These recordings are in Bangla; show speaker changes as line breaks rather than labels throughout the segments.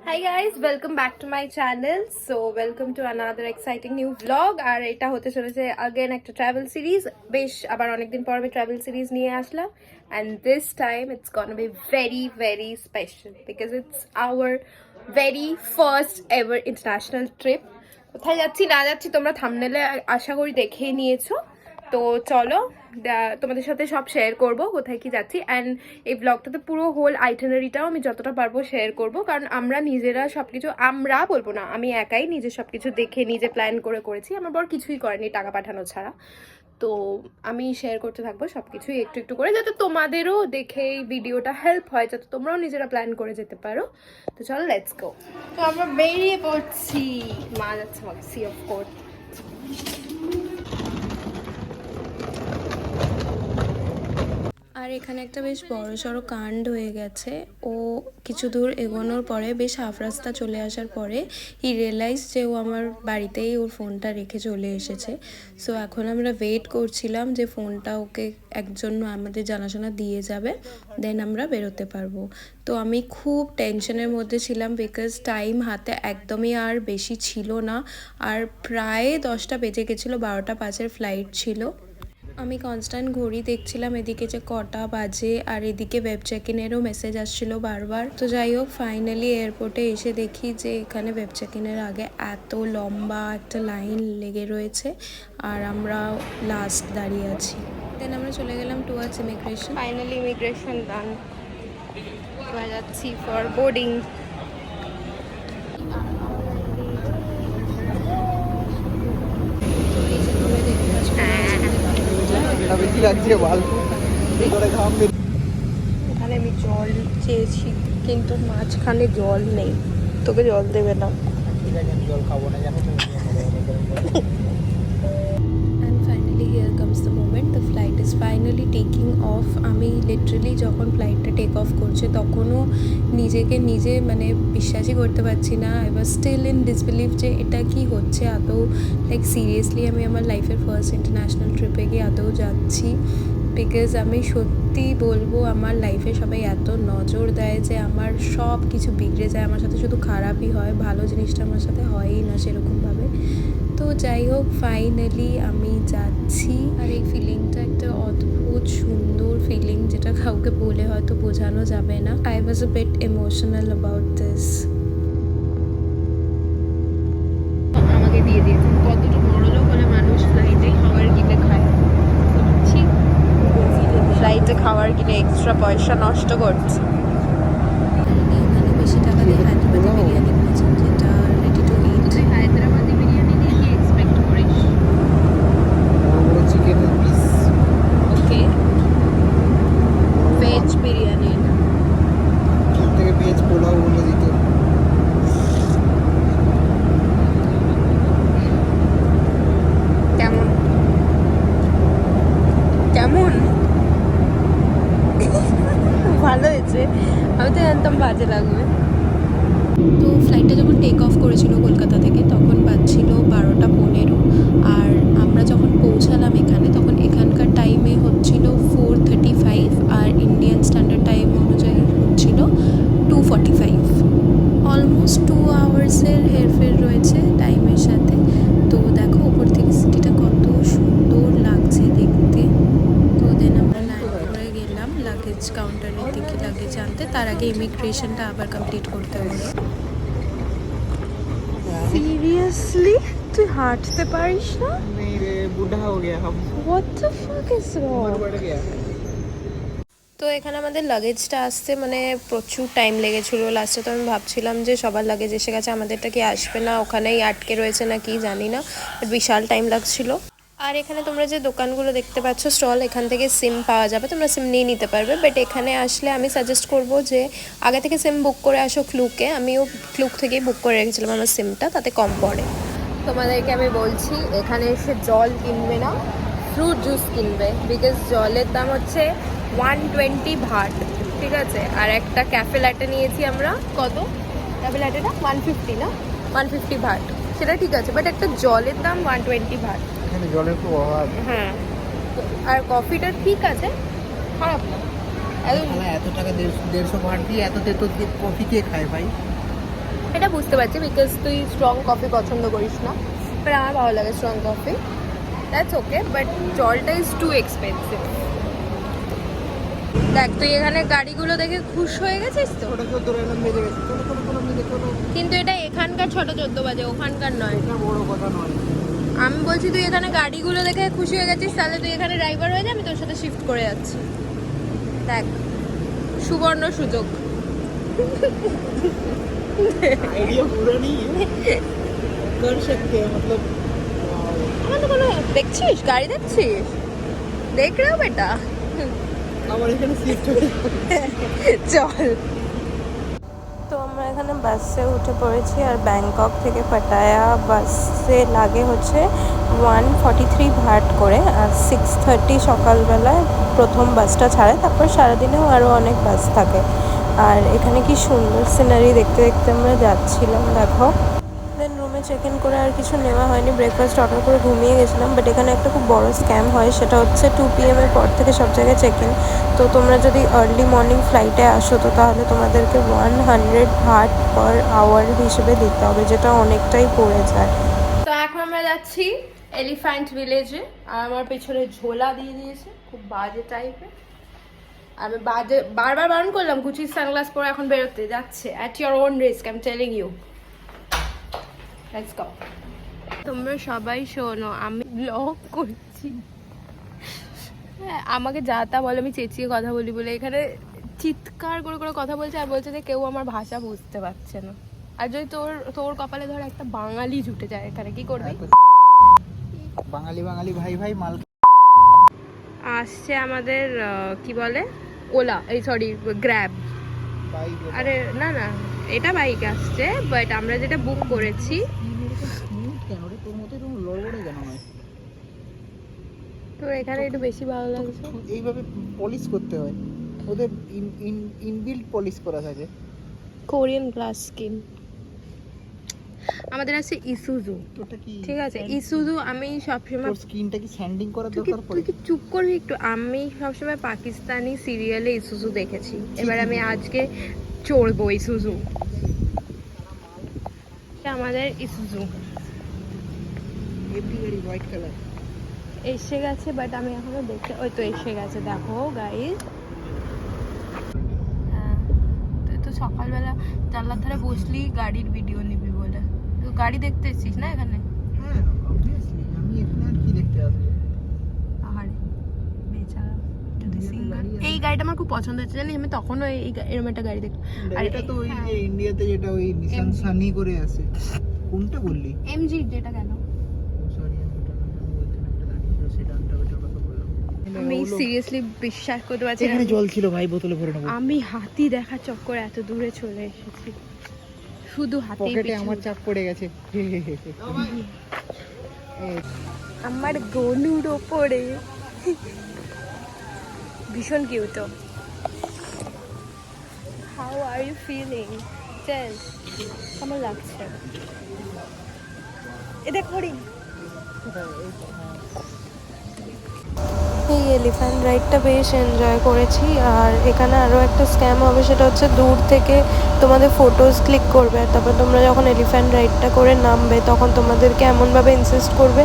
Hi guys, welcome back to my channel. So welcome to another exciting new vlog. আর এটা হতে চলেছে again একটা travel series. বেশ আবার অনেকদিন পর আমি travel series নিয়ে আসলাম, and this time it's gonna be very special because it's our very first ever international trip. কোথায় যাচ্ছি না যাচ্ছি তোমরা থাম্বনেলে আশা করি দেখেই নিয়েছো। তো চলো তোমাদের সাথে সব শেয়ার করব কোথায় কি যাচ্ছি, অ্যান্ড এই ব্লগটাতে পুরো হোল আইটিনারিটাও আমি যতটা পারবো শেয়ার করব, কারণ আমরা নিজেরা সবকিছু, আমরা বলবো না, আমি একাই নিজে সবকিছু দেখে নিজে প্ল্যান করেছি। আমার বর কিছুই করেনি টাকা পাঠানো ছাড়া। তো আমি শেয়ার করতে থাকবো সবকিছুই একটু একটু করে, যাতে তোমাদেরও দেখে এই ভিডিওটা হেল্প হয়, যাতে তোমরাও নিজেরা প্ল্যান করে যেতে পারো। তো চলো লেটস গো। তো আমরা বেরিয়ে পড়ছি, মা যাচ্ছে সি অফ কোর্স। আর এখানে একটা বেশ বড়সড় কাণ্ড হয়ে গেছে। ও কিছু দূর এগোনোর পরে, বেশ হাফ রাস্তা চলে আসার পরে হি রিয়েলাইজ যে ও আমার বাড়িতেই ওর ফোনটা রেখে চলে এসেছে। সো এখন আমরা ওয়েট করছিলাম যে ফোনটা ওকে একজন আমাদের জানাশোনা দিয়ে যাবে, দেন আমরা বেরোতে পারবো। তো আমি খুব টেনশনের মধ্যে ছিলাম, বিকজ টাইম হাতে একদমই আর বেশি ছিল না, আর প্রায় 10টা বেজে গেছিলো, 12টা 5-এর ফ্লাইট ছিল। আমি কনস্ট্যান্ট ঘড়ি দেখছিলাম এদিকে যে কটা বাজে, আর এদিকে ওয়েব চেক ইনেরও মেসেজ আসছিল বারবার। তো যাই হোক, ফাইনালি এয়ারপোর্টে এসে দেখি যে এখানে ওয়েব চেক ইনের আগে এত লম্বা একটা লাইন লেগে রয়েছে, আর আমরা লাস্ট দাঁড়িয়ে আছি। দেন আমরা চলে গেলাম টুয়ার্ডস ইমিগ্রেশন। ফাইনালি ইমিগ্রেশন ডান, এবার যাচ্ছি ফর বোর্ডিং। এখানে আমি জল চেয়েছি, কিন্তু মাঝখানে জল নেই, তোকে জল দেবে না। জল খাবো না, জানো তো। And finally here comes the moment, the flight is finally taking off. আমি লিটারালি যখন ফ্লাইটটা টেক অফ করছে তখনও নিজেকে নিজে মানে বিশ্বাসই করতে পারছি না। I was still in disbelief যে এটা কি হচ্ছে আদৌ, লাইক সিরিয়াসলি আমি আমার লাইফের ফার্স্ট ইন্টারন্যাশনাল ট্রিপে গিয়ে আদৌ যাচ্ছি। বিকজ আমি সত্যি বলবো, আমার লাইফে সবাই এত নজর দেয় যে আমার সব কিছু বিগড়ে যায়, আমার সাথে শুধু খারাপই হয়, ভালো জিনিসটা আমার সাথে হয়ই না সেরকমভাবে। তো যাই হোক, ফাইনালি আমি যাচ্ছি, আর এই ফিলিংটা একটা অদ্ভুত সুন্দর ফিলিং, যেটা কাউকে বলে হয়তো বোঝানো যাবে না। I was a bit emotional about this. আমাকে দিয়ে দিয়েছেন, কতটা বড় লোক হলে মানুষ ফ্লাইটে খাবার কিনে খায়। ফ্লাইটে খাবার কিনে এক্সট্রা পয়সা নষ্ট করছে। এখানে বেশি টাকা দিয়ে হায়দ্রাবাদি বিরিয়ানি কিনেছেন, যেটা রেডি টু ইট। হায়দ্রাবাদি বিরিয়ানি দিয়ে কি এক্সপেক্ট করিস? চিকেন পিস, ওকে। ভেজ বিরিয়ানি থেকে ভেজ পোলাও বলে দিত। কেমন কেমন ভালো হয়েছে, আমি তো জানতাম বাজে লাগবে। তো ফ্লাইটটা যখন টেক অফ করেছিল কলকাতা থেকে, তখন বাজছিল 12:15, আর আমরা যখন পৌঁছালাম এখানে তখন এখানকার টাইমে হচ্ছিল 4:35, আর ইন্ডিয়ান স্ট্যান্ডার্ড টাইম অনুযায়ী হচ্ছিল 2:45। অলমোস্ট 2 আওয়ার্সের হেরফের রয়েছে টাইমের সাথে। তো দেখো উপর থেকে সিটিটা কত সুন্দর লাগছে দেখতে। তো দেন আমরা ল্যান্ড করে গেলাম লাগেজ কাউন্টারের দিকে লাগেজ আনতে, তার আগে ইমিগ্রেশনটা আবার কমপ্লিট করতে হলো। সিরিয়াসলি তুই হাঁটতে পারিস না? नहीं रे, बूढ़ा हो गया हम। What the fuck is wrong? তো এখানে আমাদের লাগেজটা আসতে মানে প্রচুর টাইম লেগেছিলো। লাস্টে তো আমি ভাবছিলাম যে সবার লাগেজ এসে গেছে, আমাদেরটা কি আসবে না, ওখানেই আটকে রয়েছে না কি জানি না, বাট বিশাল টাইম লাগছিল। আর এখানে তোমরা যে দোকানগুলো দেখতে পাচ্ছ স্টল, এখান থেকে সিম পাওয়া যাবে, তোমরা সিম নিয়ে নিতে পারবে। বাট এখানে আসলে আমি সাজেস্ট করব যে আগে থেকে সিম বুক করে আসো ক্লুকে। আমিও ক্লুক থেকেই বুক করে রেখেছিলাম আমার সিমটা, তাতে কম পড়ে। তোমাদেরকে আমি বলছি, এখানে এসে জল কিনবে না, ফ্রুট জুস কিনবে, বিকজ জলের দাম হচ্ছে 120 ভাট, ঠিক আছে। আর একটা ক্যাফে ল্যাটে নিয়েছি আমরা, কত ক্যাফে ল্যাটেটা 150 না, 150 ভাট, সেটা ঠিক আছে, বাট একটা জলের দাম 120 ভাট। এখানে জলের খুব অভাব। হ্যাঁ, আর কফিটা ঠিক আছে, খারাপ না। এত টাকা 150 ভাট দিয়ে এত কফি কে খায় ভাই? এটা বুঝতে পারছি বিকজ তুই স্ট্রং কফি পছন্দ করিস না, বাট আমার ভালো লাগে strong coffee, that's okay, but জলটা ইজ টু এক্সপেন্সিভ। দেখ তুই এখানে গাড়িগুলো দেখে খুশ হয়ে গেছিস তো, কিন্তু এটা এখানকার 6:14 বাজে, ওখানকার নয়।
বড় কথা নয়,
আমি বলছি তুই এখানে গাড়িগুলো দেখে খুশি হয়ে গেছিস, তাহলে তুই এখানে ড্রাইভার হয়ে যা, আমি তোর সাথে শিফট করে যাচ্ছি। দেখ সুবর্ণ সুযোগ।
आइडिया पूरा नहीं है, कर सकते हैं मतलब।
আমার তো কোনো দেখছিস, গাড়ি দেখছিস, দেখ রে বেটা,
আমার এখানে শিফট হয়ে
চল। তো আমরা এখানে বাসে উঠে পড়েছি, আর ব্যাংকক থেকে পাটায়া বাসে লাগে হচ্ছে 143 ভাট করে, আর 6:30 সকালবেলায় প্রথম বাসটা ছাড়ে, তারপর সারাদিনেও আরও অনেক বাস থাকে। আর এখানে কি সুন্দর সিনারি দেখতে দেখতে আমরা যাচ্ছিলাম, দেখো। দেন রুমে চেক ইন করে আর কিছু নেওয়া হয়নি, ব্রেকফাস্ট অর্ডার করে ঘুমিয়ে গেছিলাম। বাট এখানে একটা খুব বড় স্ক্যাম হয়, সেটা হচ্ছে 2 PM এর পর থেকে সব জায়গায় চেক ইন। তো তোমরা যদি আর্লি মর্নিং ফ্লাইটে আসো, তো তাহলে তোমাদেরকে 100 ভাট পার আওয়ার হিসেবে দিতে হবে, যেটা অনেকটাই পড়ে যায়। তো এখন আমরা যাচ্ছি এলিফ্যান্ট ভিলেজে, আর আমার পেছনে ঝোলা দিয়ে দিয়েছে, খুব বাজে টাইপের। আমি বারবার বারণ করলাম গুচির সানগ্লাস পরে এখন বেরোতে, যাচ্ছে at your own risk, I am telling you. Let's go. তোমরা সবাই শোনো, আমি ব্লগ করছি, আমাকে যা তা বলে, আমি চেঁচিয়ে কথা বলি বলে এখানে চিৎকার করে করে কথা বলছে, আর বলছে যে কেউ আমার ভাষা বুঝতে পারছে না। আর যদি তোর কপালে ধর একটা বাঙালি জুটে যায় এখানে, কি করবি?
বাঙালি বাঙালি ভাই ভাই মাল
আসছে আমাদের কি বলে, ওলা, এই সরি গ্র্যাব। আরে না না, এটা বাইক আসছে, বাট আমরা যেটা বুক করেছি।
কেন রে, তোর মতো এরকম লড়বড়ে কেন হয়?
তো এখানে একটু বেশি ভালো লাগছে,
এইভাবে পলিশ করতে হয়, ওদের ইনবিল্ট পলিশ করা থাকে।
Korean glass skin. আমাদের আছে ইসুজু,
ওটা কি
ঠিক আছে? ইসুজু আমি সবসময়,
তোর স্কিনটা কি স্যান্ডিং করার
তুই
দরকার পড়ে?
কি চুপ করবি একটু? আমি সবসময় পাকিস্তানি সিরিয়ালে ইসুজু দেখেছি, এবার আমি আজকে চড়বো ইসুজু। আমাদের ইসুজু
এমডি গাড়ি হোয়াইট কালার
এসে গেছে, বাট আমি এখনো দেখতে, ওই তো এসে গেছে, দেখো গাইস। তুই তো সকালবেলা জানলার ধারে বসলি গাড়ির ভিডিও নিবি বলে, তুই গাড়ি দেখতে এসেছিস না এখানে?
হ্যাঁ অবভিয়াসলি, আমি এখানে আর কি দেখতে আসবো?
আহারে বেচারা, যদি সিঙ্গেল। এই গাড়িটা আমার খুব পছন্দ হচ্ছে, জানিস? আমি তখনও এরকম একটা গাড়ি দেখি। আর
এটা তো ওই যে ইন্ডিয়াতে যেটা ওই নিসান সানি করে আছে, কোনটা বললি?
এমজি যেটা, কেন?
সরি আমি ওটা না, আমি ওইখানে একটা দাঁড়িয়ে সেটানটা ওটার কথা বললাম।
আমি সিরিয়াসলি বিশ্বাস করতে পারছি না,
এখানে জল ছিল ভাই, বোতলে ভরে নেবো।
আমি হাতি দেখা চক্করে এত দূরে চলে এসেছি, শুধু হাতি
পকেটে আমার চাপ পড়ে গেছে।
আমার গনুর ওপরে ভীষণ cute. How are you feeling? Tell, কেমন লাগছে? এ দেখ হরিণ। এই এলিফ্যান্ট রাইডটা বেশ এনজয় করেছি। আর এখানে আরও একটা স্ক্যাম হবে, সেটা হচ্ছে দূর থেকে তোমাদের ফটোজ ক্লিক করবে, আর তারপর তোমরা যখন এলিফ্যান্ট রাইডটা করে নামবে, তখন তোমাদেরকে এমনভাবে ইনসিস্ট করবে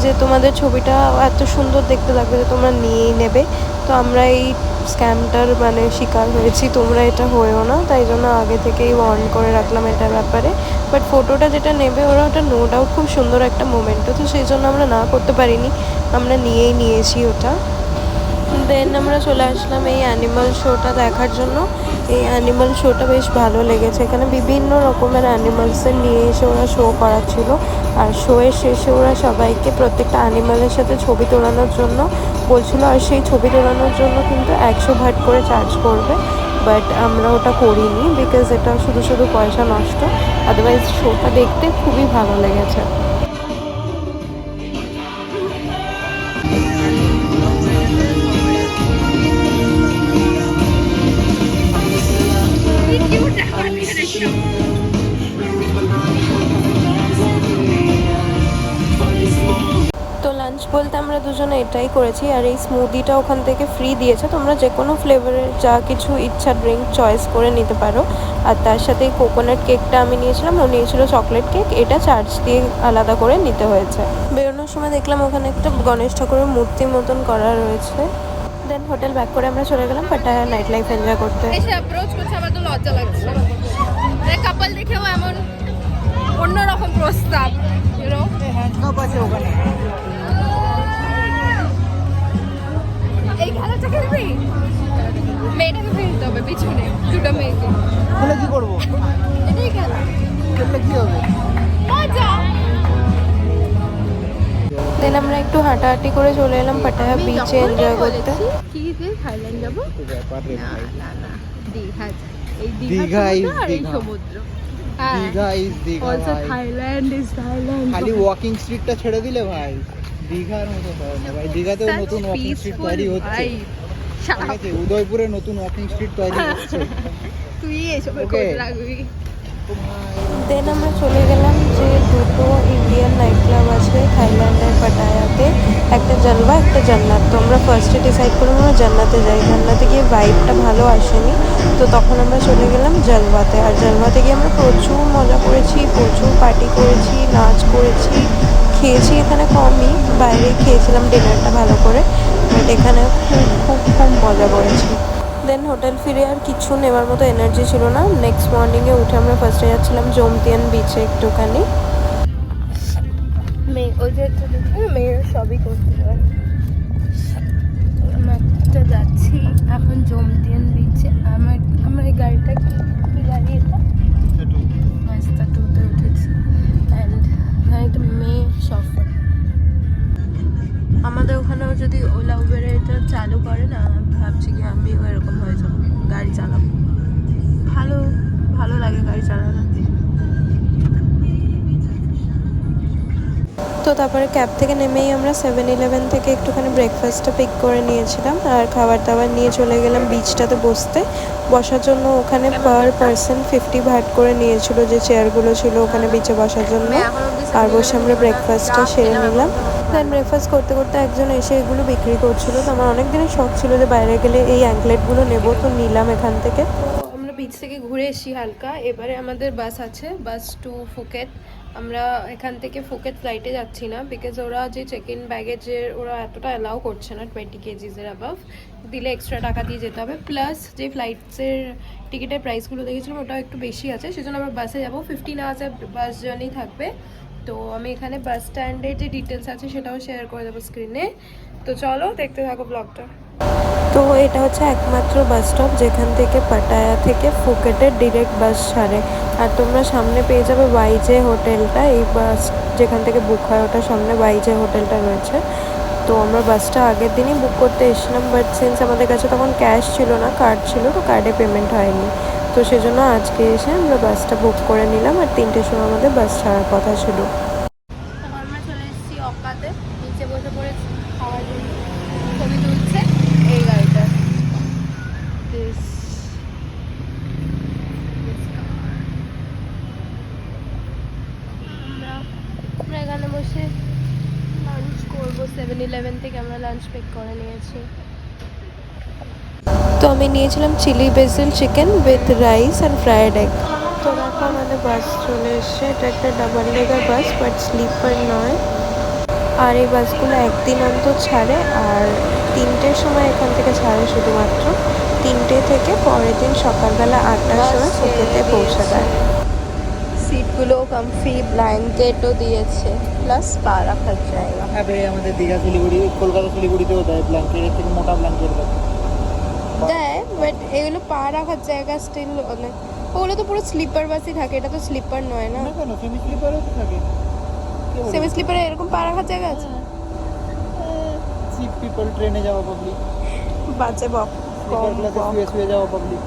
যে তোমাদের ছবিটা এত সুন্দর দেখতে লাগবে যে তোমরা নিয়েই নেবে। তো আমরা এই স্ক্যামটার মানে শিকার হয়েছি, তোমরা এটা হয়েও না, তাই জন্য আগে থেকেই ওয়ার্ন করে রাখলাম এটার ব্যাপারে। বাট ফটোটা যেটা নেবে ওরা, ওটা নো ডাউট খুব সুন্দর একটা মোমেন্টও, তো সেই জন্য আমরা না করতে পারিনি, আমরা নিয়েই নিয়েছি ওটা। দেন আমরা চলে আসলাম এই অ্যানিমাল শোটা দেখার জন্য। এই অ্যানিমাল শোটা বেশ ভালো লেগেছে, এখানে বিভিন্ন রকমের অ্যানিমালসের নিয়ে এসে ওরা শো করাচ্ছিল, আর শোয়ের শেষে ওরা সবাইকে প্রত্যেকটা অ্যানিমালের সাথে ছবি তোলানোর জন্য বলছিল, আর সেই ছবি তোলানোর জন্য কিন্তু 100 ভাট করে চার্জ করবে। বাট আমরা ওটা করিনি, বিকজ এটা শুধু শুধু পয়সা নষ্ট, আদারওয়াইজ শোটা দেখতে খুবই ভালো লেগেছে। তো তো লাঞ্চ বলতে আমরা দুজনে এটাই করেছি, আর এই স্মুদিটা ওখান থেকে ফ্রি দিয়েছে, তোমরা যে কোনো ফ্লেভারের যা কিছু ইচ্ছা ড্রিঙ্ক চয়েস করে নিতে পারো। আর তার সাথে কোকোনাট কেকটা আমি নিয়েছিলাম, ও নিয়েছিল চকলেট কেক, এটা চার্জ দিয়ে আলাদা করে নিতে হয়েছে। বেরোনোর সময় দেখলাম ওখানে একটা গণেশ ঠাকুরের মূর্তির মতন করা রয়েছে। দেন হোটেল ব্যাক করে আমরা চলে গেলাম পাটায়া নাইট লাইফ এনজয় করতে।
এসে অ্যাপ্রোচ করছে, আমার তো লজ্জা লাগছে, কাপল দেখেও এমন অন্যরকম প্রস্তাব, ইউ নো।
হ্যান্ডকাপ আছে ওখানে।
এই খেলাটা খেলবি? মেয়েটাকে ফেলতে হবে পিছনে, দুটো মেয়েকে।
খেলে কি করবো?
এটাই খেলা,
খেললে কি হবে?
মজা।
দেন আমরা একটু হাঁটাহাঁটি করে চলে এলাম পাটায়া বিচে এনজয় করতে।
কি যে থাইল্যান্ড যাবো? না না, দীঘা। এই
দীঘা is
সমুদ্র আর এই
দীঘা।
সমুদ্র।
দীঘা ইজ দীঘা
অলসো
ভাই।
Thailand is Thailand.
খালি ওয়াকিং স্ট্রিটটা ছেড়ে দিলে ভাই দীঘার মতো হয় না ভাই। দীঘাতেও নতুন ওয়াকিং স্ট্রিট তৈরি হচ্ছে, ঠিক আছে? উদয়পুরে নতুন ওয়াকিং স্ট্রিট তৈরি হচ্ছে।
তুই এসবের
Okay.
খোঁজ রাখবি।
দেন আমরা চলে গেলাম যে দুটো ইন্ডিয়ান নাইট ক্লাব আছে থাইল্যান্ডের পাটায়াতে, একটা জলবা একটা জান্নাত। তো আমরা ফার্স্টে ডিসাইড করলাম আমরা জান্নাতে যাই। জান্নাতে গিয়ে ভাইবটা ভালো আসেনি, তো তখন আমরা চলে গেলাম জলবাতে। আর জলবাতে গিয়ে আমরা প্রচুর মজা করেছি, প্রচুর পার্টি করেছি, নাচ করেছি, খেয়েছি এখানে কমই, বাইরে খেয়েছিলাম ডিনারটা ভালো করে, বাট এখানে খুব খুব খুব মজা করেছি। দেন হোটেল ফিরে আর কিছু নেওয়ার মতো এনার্জি ছিল না। নেক্সট মর্নিংয়ে উঠে আমরা ফার্স্টে যাচ্ছিলাম জমতিয়ান বিচে একটুখানি।
মেয়ে ওই যে মেয়ের সবই করতে হয়। আমরা একটা যাচ্ছি এখন জমতিয়ান বিচে। আমার এই গাড়িটা কি গাড়ি এটা? মাস্তা টুতে উঠেছি অ্যান্ড একটা মেয়ে সফর।
আমাদের ওখানেও যদি ওলা উবেরে এটা চালু করে না, ভাবছি কি আমিও এরকম হয়ে যাবো, গাড়ি চালাবো। ভালো ভালো লাগে গাড়ি চালানো। তো তারপরে ক্যাব থেকে নেমেই আমরা 7-Eleven থেকে একটুখানি ব্রেকফাস্টটা পিক করে নিয়েছিলাম, আর খাবার দাবার নিয়ে চলে গেলাম বিচটাতে বসার জন্য। ওখানে পার পার্সন 50 ভাট করে নিয়েছিল, যে চেয়ারগুলো ছিল ওখানে বিচে বসার জন্য। আর বসে আমরা ব্রেকফাস্টটা সেরে নিলাম। দেন ব্রেকফাস্ট করতে করতে একজন এসে এগুলো বিক্রি করছিল, তো আমার অনেক দিনের শখ ছিল যে বাইরে গেলে এই অ্যাঙ্কলেটগুলো নেবো, তো নিলাম এখান থেকে। তো আমরা বিচ থেকে ঘুরে এসেছি হালকা, এবারে আমাদের বাস আছে, বাস টু ফুকেট। আমরা এখান থেকে ফুকেট ফ্লাইটে যাচ্ছি না, বিকজ ওরা যে চেক ইন ব্যাগেজের ওরা এতটা অ্যালাউ করছে না, 20 কেজিসের অ্যাবাভ দিলে এক্সট্রা টাকা দিয়ে যেতে হবে। প্লাস যে ফ্লাইটসের টিকিটের প্রাইসগুলো দেখেছিলাম ওটাও একটু বেশি আছে, সেজন্য আমরা বাসে যাবো। 15 আওয়ার্সের বাস জার্নি থাকবে। তো আমি এখানে বাস স্ট্যান্ডের যে ডিটেলস আছে সেটাও শেয়ার করে দেবো স্ক্রিনে। তো চলো দেখতে থাকো ব্লগটা। তো এটা হচ্ছে একমাত্র বাস স্টপ যেখান থেকে পাটায়া থেকে ফুকেটের ডিরেক্ট বাস ছাড়ে। আর তোমরা সামনে পেয়ে যাবে ওয়াইজে হোটেলটা, এই বাস যেখান থেকে বুক হয় ওটার সামনে ওয়াইজে হোটেলটা রয়েছে। তো আমরা বাসটা আগের দিনই বুক করতে এসেছিলাম, বাট সিন্স আমাদের কাছে তখন ক্যাশ ছিল না, কার্ড ছিল, তো কার্ডে পেমেন্ট হয়নি। তো সেজন্য আজকে এসে আমরা বাসটা বুক করে নিলাম, আর 3টের সময় আমাদের বাস ছাড়ার কথা ছিল।
আমরা চলে এসেছি অকাতে, নিচে বসে পড়েছি খাওয়ার জন্য। ছবি তুলছে এই গাড়িটা। আমরা এখানে বসে লাঞ্চ করবো। 7-Eleven থেকে আমরা লাঞ্চ পিক করে নিয়েছি।
তো আমি নিয়েছিলাম chilli basil chicken with rice and fried egg. তো দেখো আমাদের বাস চলে এসছে, এটা একটা ডাবল লেগার বাস, বাট স্লিপার নয়। আর এই বাসগুলো একদিন অন্তর ছাড়ে, আর 3টের সময় এখান থেকে ছাড়ে শুধুমাত্র। 3টে থেকে পরের দিন সকালবেলা 8টার সময় ফুকেটে পৌঁছে দেয়। সিটগুলো কমফি, ব্ল্যাঙ্কেটও দিয়েছে, প্লাস পা রাখার জায়গা।
হ্যাঁ ভাই, আমাদের দীঘা শিলিগুড়ি কলকাতা শিলিগুড়িতেও দেয় ব্ল্যাঙ্কেটের থেকে মোটা ব্ল্যাঙ্কেট
দেয়, বাট এগুলো পা রাখার জায়গা স্টিল অনেক। ওগুলো তো পুরো স্লিপার বাসই থাকে, এটা তো স্লিপার নয় না।
না কেন, সেমি স্লিপারও তো থাকে।
সেমি স্লিপারে এরকম পা রাখার জায়গা আছে?
চিপ পিপল ট্রেনে যাওয়া পাবলিক,
বাজে বক
স্লিপার ক্লাসে শুয়ে শুয়ে যাওয়া পাবলিক।